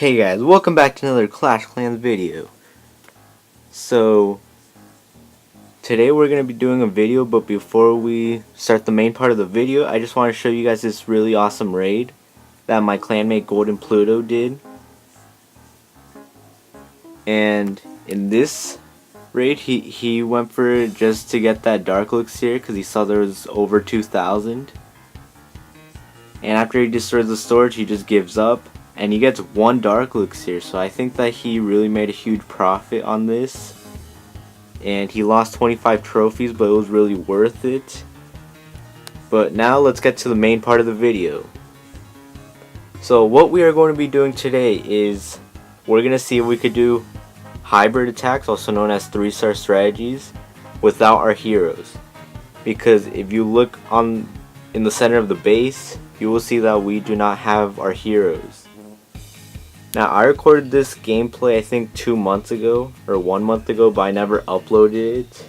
Hey guys, welcome back to another Clash Clans video. So, today we're going to be doing a video, but before we start the main part of the video, I just want to show you guys this really awesome raid that my clanmate Golden Pluto did. And in this raid, he went for it just to get that Dark Elixir because he saw there was over 2,000. And after he destroys the storage, he just gives up. And he gets one Dark Elixir, so I think that he really made a huge profit on this. And he lost 25 trophies, but it was really worth it. But now let's get to the main part of the video. So what we are going to be doing today is we're going to see if we could do hybrid attacks, also known as 3-star strategies, without our heroes. Because if you look in the center of the base, you will see that we do not have our heroes. Now, I recorded this gameplay I think 2 months ago, or 1 month ago, but I never uploaded it.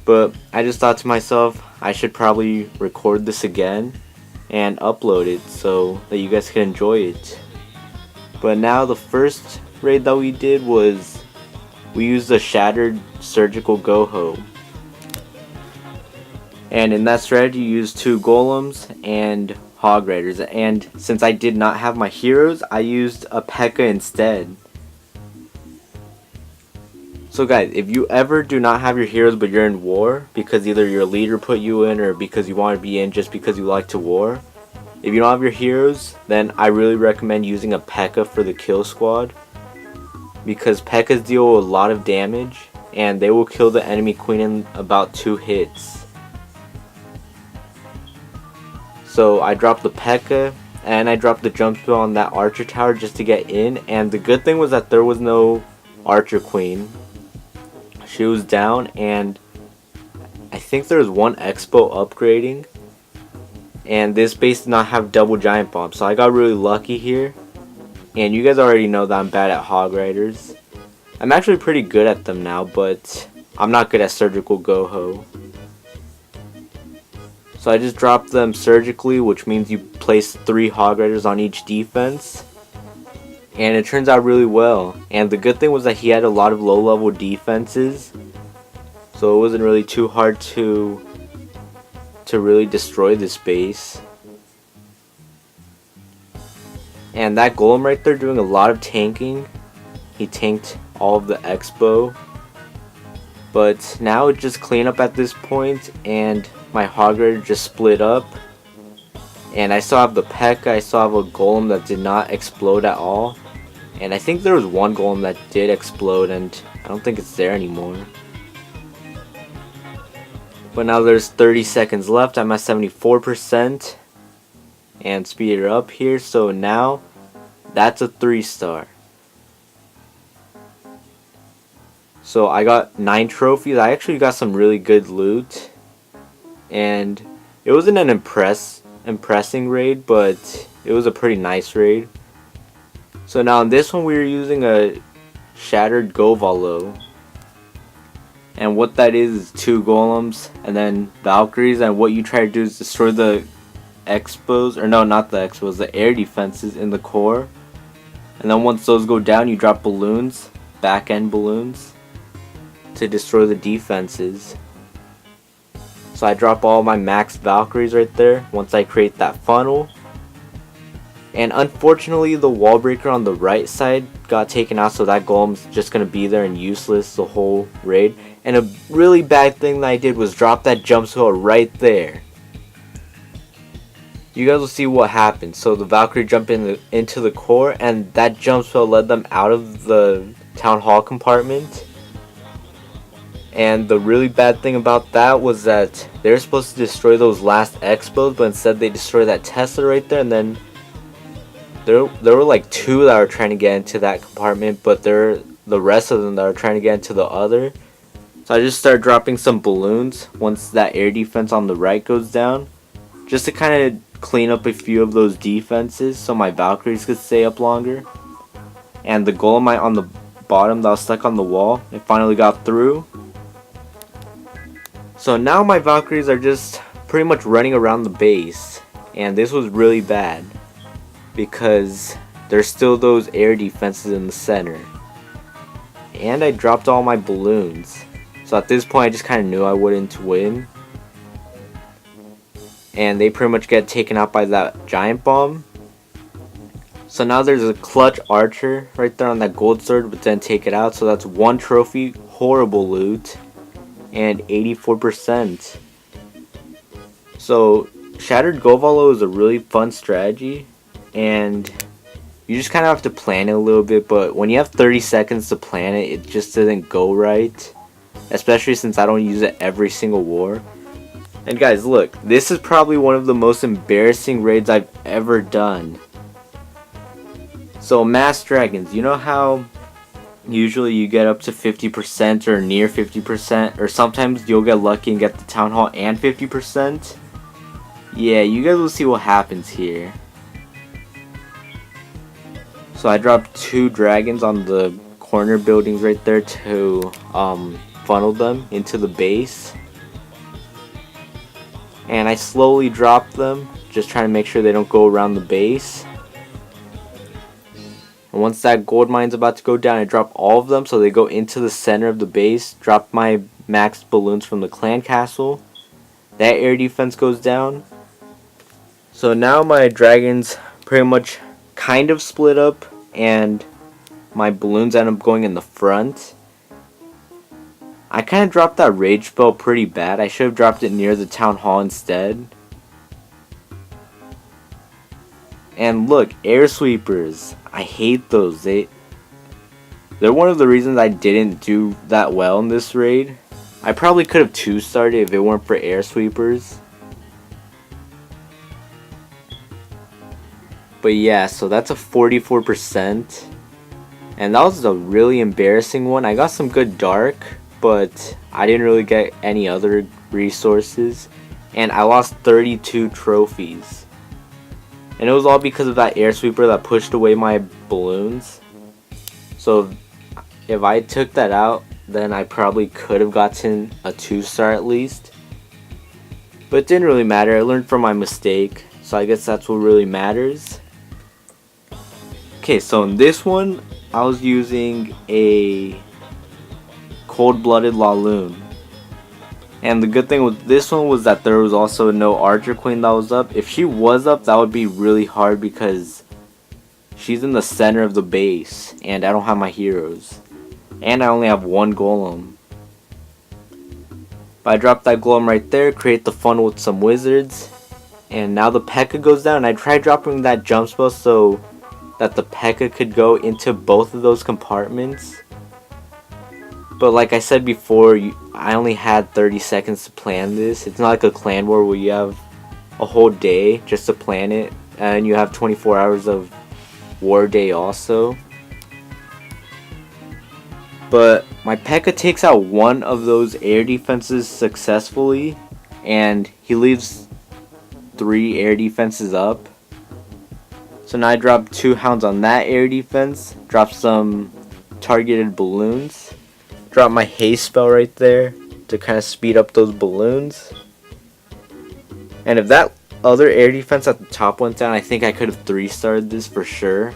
But I just thought to myself, I should probably record this again and upload it so that you guys can enjoy it. But now the first raid that we did was, we used a Shattered Surgical Goho. And in that strategy you used 2 golems and Hog Raiders, and since I did not have my heroes, I used a P.E.K.K.A. instead. So guys, if you ever do not have your heroes but you're in war, because either your leader put you in or because you want to be in just because you like to war, if you don't have your heroes, then I really recommend using a P.E.K.K.A. for the kill squad. Because P.E.K.K.A.s deal a lot of damage, and they will kill the enemy queen in about 2 hits. So I dropped the P.E.K.K.A. and I dropped the jump spell on that archer tower just to get in, and the good thing was that there was no archer queen. She was down, and I think there was one expo upgrading, and this base did not have double giant bomb, so I got really lucky here. And you guys already know that I'm bad at Hog Riders. I'm actually pretty good at them now, but I'm not good at Surgical Goho. So I just dropped them surgically, which means you place 3 Hog Riders on each defense. And it turns out really well. And the good thing was that he had a lot of low level defenses, so it wasn't really too hard to really destroy this base. And that golem right there doing a lot of tanking. He tanked all of the expo. But now it's just clean up at this point, and my Hog Rider just split up. And I still have the P.E.K.K.A. I still have a golem that did not explode at all. And I think there was one golem that did explode, and I don't think it's there anymore. But now there's 30 seconds left. I'm at 74%. And speed it up here. So now that's a 3-star. So I got 9 trophies. I actually got some really good loot. And it wasn't an impressing raid, but it was a pretty nice raid. So now in this one we were using a Shattered Govalo. And what that is 2 golems and then Valkyries, and what you try to do is destroy the expos, or no, not the expos, the air defenses in the core. And then once those go down, you drop balloons, back end balloons, to destroy the defenses. So I drop all my max Valkyries right there once I create that funnel. And unfortunately the wall breaker on the right side got taken out, so that golem's just going to be there and useless the whole raid. And a really bad thing that I did was drop that jump spell right there. You guys will see what happened. So the Valkyrie jumped into the core, and that jump spell led them out of the town hall compartment. And the really bad thing about that was that they were supposed to destroy those last expos, but instead they destroyed that Tesla right there. And then there were like 2 that were trying to get into that compartment, but the rest of them that were trying to get into the other. So I just started dropping some balloons once that air defense on the right goes down, just to kind of clean up a few of those defenses so my Valkyries could stay up longer. And the golemite on the bottom that was stuck on the wall, it finally got through. So now my Valkyries are just pretty much running around the base, and this was really bad because there's still those air defenses in the center. And I dropped all my balloons. So at this point I just kind of knew I wouldn't win. And they pretty much get taken out by that giant bomb. So now there's a clutch archer right there on that gold sword, but then take it out. So that's 1 trophy, horrible loot, and 84%. So Shattered Govalo is a really fun strategy, and you just kind of have to plan it a little bit. But when you have 30 seconds to plan it, it just doesn't go right, especially since I don't use it every single war. And guys, look, this is probably one of the most embarrassing raids I've ever done. So mass dragons, you know how usually you get up to 50% or near 50%, or sometimes you'll get lucky and get the town hall and 50%? Yeah, you guys will see what happens here. So I dropped 2 dragons on the corner buildings right there to funnel them into the base. And I slowly dropped them, just trying to make sure they don't go around the base. And once that gold mine's about to go down, I drop all of them so they go into the center of the base. Drop my maxed balloons from the clan castle. That air defense goes down. So now my dragons pretty much kind of split up, and my balloons end up going in the front. I kind of dropped that rage spell pretty bad. I should have dropped it near the town hall instead. And look, air sweepers. I hate those. They're one of the reasons I didn't do that well in this raid. I probably could have 2-starred if it weren't for air sweepers. But yeah, so that's a 44%. And that was a really embarrassing one. I got some good dark, but I didn't really get any other resources. And I lost 32 trophies. And it was all because of that air sweeper that pushed away my balloons. So if I took that out, then I probably could have gotten a 2-star at least. But it didn't really matter. I learned from my mistake. So I guess that's what really matters. Okay, so in this one, I was using a cold-blooded Laloon. And the good thing with this one was that there was also no Archer Queen that was up. If she was up, that would be really hard because she's in the center of the base and I don't have my heroes. And I only have 1 golem. But I dropped that golem right there, create the funnel with some wizards. And now the P.E.K.K.A goes down. I tried dropping that jump spell so that the P.E.K.K.A could go into both of those compartments. But like I said before, I only had 30 seconds to plan this. It's not like a clan war where you have a whole day just to plan it. And you have 24 hours of war day also. But my P.E.K.K.A takes out one of those air defenses successfully. And he leaves 3 air defenses up. So now I drop 2 hounds on that air defense. Drop some targeted balloons. Drop my haste spell right there to kind of speed up those balloons. And if that other air defense at the top went down, I think I could have 3-starred this for sure.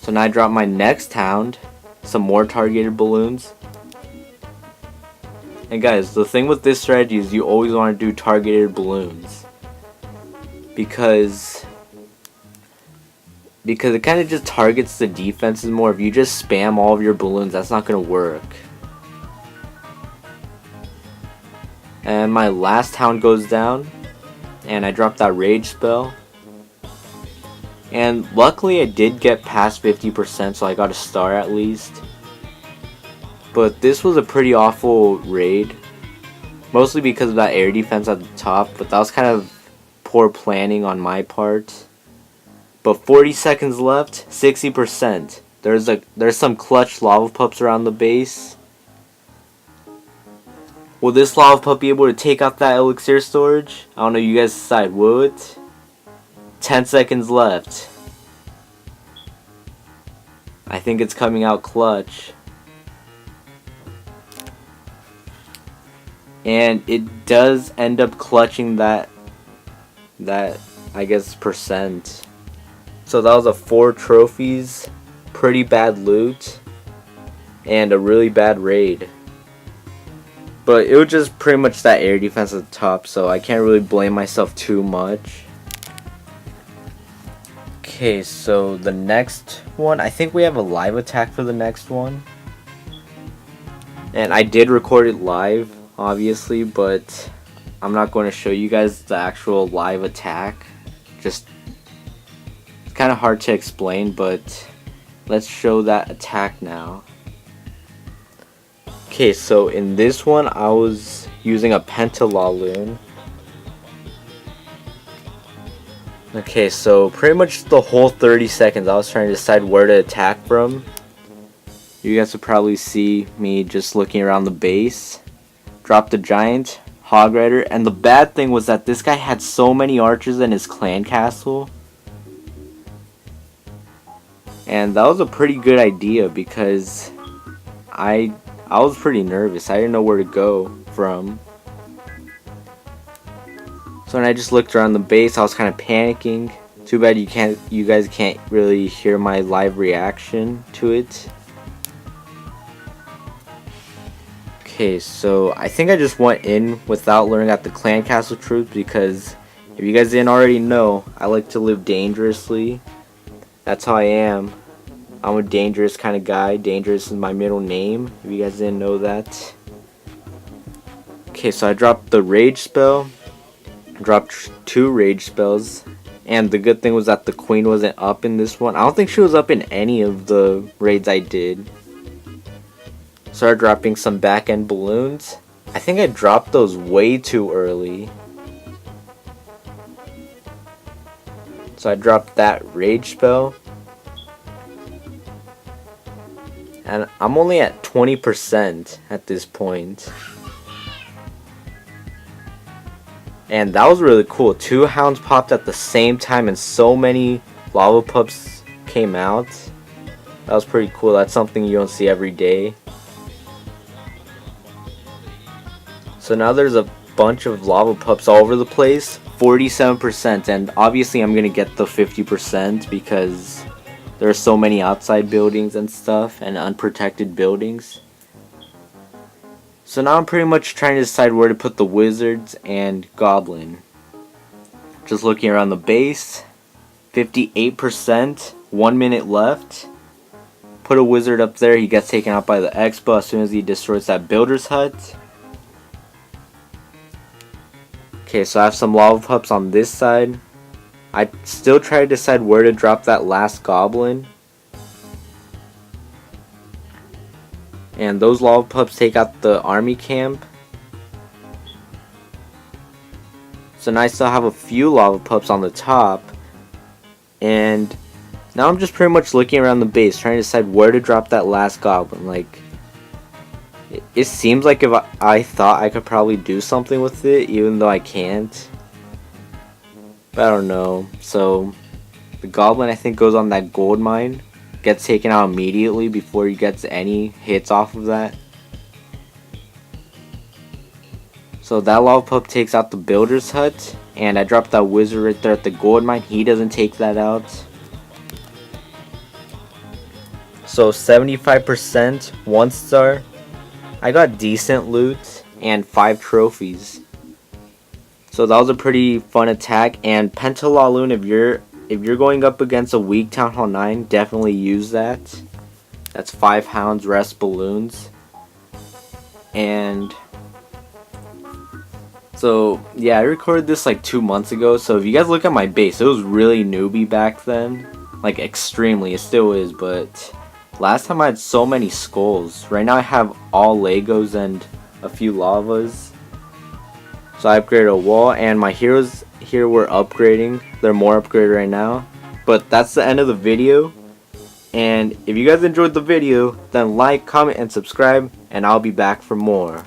So now I drop my next hound. Some more targeted balloons. And guys, the thing with this strategy is you always want to do targeted balloons. Because it kind of just targets the defenses more. If you just spam all of your balloons, that's not going to work. And my last hound goes down. And I dropped that rage spell. And luckily I did get past 50%, so I got a star at least. But this was a pretty awful raid. Mostly because of that air defense at the top. But that was kind of poor planning on my part. But 40 seconds left, 60%. There's some clutch lava pups around the base. Will this lava pup be able to take out that elixir storage? I don't know, you guys decide. Will it? 10 seconds left. I think it's coming out clutch. And it does end up clutching that I guess percent. So that was a 4 trophies, pretty bad loot, and a really bad raid. But it was just pretty much that air defense at the top, so I can't really blame myself too much. Okay, so the next one, I think we have a live attack for the next one. And I did record it live, obviously, but I'm not going to show you guys the actual live attack. Just, it's kind of hard to explain, but let's show that attack now. Okay, so in this one, I was using a pentalaloon. Okay, so pretty much the whole 30 seconds, I was trying to decide where to attack from. You guys would probably see me just looking around the base. Dropped a giant, hog rider, and the bad thing was that this guy had so many archers in his clan castle. And that was a pretty good idea because I was pretty nervous. I didn't know where to go from. So when I just looked around the base, I was kind of panicking. Too bad you guys can't really hear my live reaction to it. Okay, so I think I just went in without learning out the clan castle troops because if you guys didn't already know, I like to live dangerously. That's how I am. I'm a dangerous kind of guy. Dangerous is my middle name, if you guys didn't know that. Okay, so I dropped the rage spell. Dropped 2 rage spells. And the good thing was that the queen wasn't up in this one. I don't think she was up in any of the raids I did. Started dropping some back end balloons. I think I dropped those way too early. So I dropped that rage spell. And I'm only at 20% at this point. And that was really cool. 2 hounds popped at the same time and so many lava pups came out. That was pretty cool. That's something you don't see every day. So now there's a bunch of lava pups all over the place. 47%, and obviously I'm gonna get the 50% because there are so many outside buildings and stuff and unprotected buildings. So now I'm pretty much trying to decide where to put the wizards and goblin. Just looking around the base. 58%, 1 minute left. Put a wizard up there, he gets taken out by the expo as soon as he destroys that builder's hut. Okay, so I have some lava pups on this side. I still try to decide where to drop that last goblin. And those lava pups take out the army camp. So now I still have a few lava pups on the top. And now I'm just pretty much looking around the base, trying to decide where to drop that last goblin. Like, it seems like if I thought I could probably do something with it, even though I can't. But I don't know. So the goblin I think goes on that gold mine. Gets taken out immediately before he gets any hits off of that. So that lava pup takes out the builder's hut. And I dropped that wizard right there at the gold mine. He doesn't take that out. So 75%, 1 star. I got decent loot and 5 trophies. So that was a pretty fun attack. And pentalaloon, if you're going up against a weak Town Hall 9, definitely use that. That's 5 hounds, rest balloons. And so yeah, I recorded this like 2 months ago. So if you guys look at my base, it was really newbie back then. Like extremely, it still is, but last time I had so many skulls. Right now I have all Legos and a few lavas. So I upgraded a wall, and my heroes here were upgrading. They're more upgraded right now. But that's the end of the video. And if you guys enjoyed the video, then like, comment, and subscribe, and I'll be back for more.